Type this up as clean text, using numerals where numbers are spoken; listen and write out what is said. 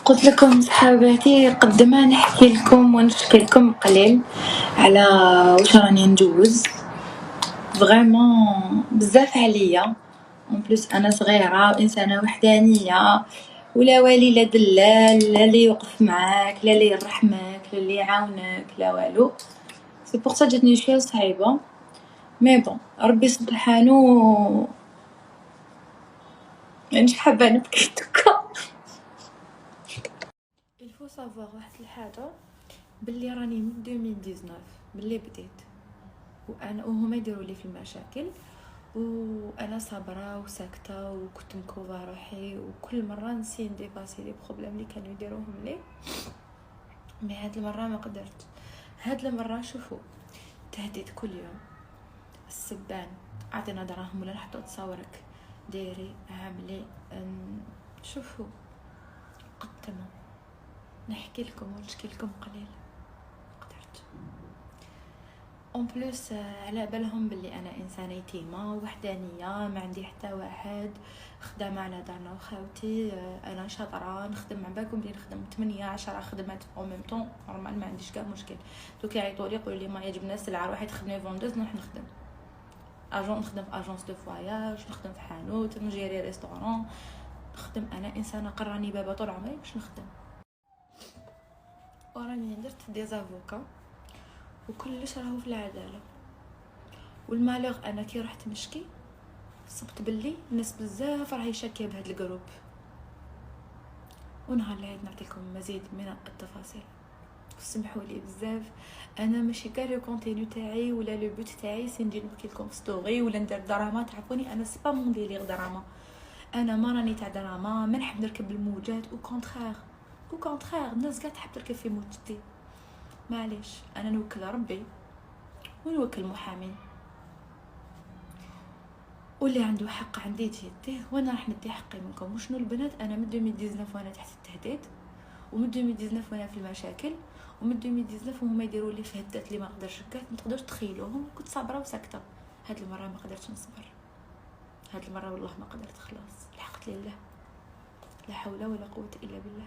قلت لكم صحاباتي قد ما نحكي لكم ونشكي لكم قليل على واش راني ندوز فريمون بزاف عليا. اون بليس انا صغيره انسانه وحدانيه ولا والي لا دلال لا اللي يوقف معاك لا اللي يرحمك لا اللي يعاونك لا والو. سي بور سا جاتني شويه صعيبه مي بون ربي سبحانه مانيش حابه نبكي دوكا. الفو سافوار واحد الحاجه باللي راني من 2019 باللي بديت وانا وهما يديروا لي في المشاكل وانا صابره وساكته وكنت مكوفه روحي وكل مره نسي نديباسي لي بروبليم اللي كانوا يديروهم لي. مي هاد المره ما قدرت. هاد المره شوفوا تهديد كل يوم السبان اعطينا دراهم ولا نحطو تصاورك ديري عاملي شوفوا قدموا نحكي لكم ونشكي لكم قليل قدرت. اون بلوس على بالهم باللي انا انسانه يتيمه وحدانيه ما عندي حتى واحد خدامه على دارنا وخاوتي. انا شاطره نخدم مع بالكم بلي نخدم 8 10 خدمات او ميم طون نورمال ما عنديش كاع مشكل. دوك يعيطوا لي يقولوا لي ما يجبنا السلعه روحي تخدمي فوندوز نروح نخدم اجون نخدم في اجونس دو فواياج نخدم في حانوت نجيري ريستورون نخدم. انا انسانه قراني بابا طول عمري باش نخدم وراني درت دي زافوكا وكلش راهو في العداله والمالوغ انا كي رحت نشكي صبت باللي الناس بزاف راهي شاكيه بهذا الجروب ونهار العيد نعطيكم مزيد من التفاصيل. سمحوا لي بزاف انا ماشي كاع لو كونتينيو تاعي ولا لو بوت تاعي سي نجي نبكي لكم في ستوري ولا ندير دراما. تعرفوني انا سي با مون ديليغ دراما انا ما راني تاع دراما ما نحب نركب الموجات او كونترير الناس قاعده تحب تركب في موجتي. معليش انا نوكل ربي ونوكل محامي واللي عنده حق عندي يديه وانا راح ندي حقي منكم. وشنو البنات انا من 2019 وانا تحت التهديد ومن 2019 وانا في المشاكل ومن 2019 وهما يديروا لي في هدات اللي ما نقدرش ما تقدرش تخيلوهم. كنت صابره وساكته. هاد المره ما قدرتش نصبر. هاد المره والله ما قدرت خلاص لحقت لله. لا حول ولا قوه الا بالله.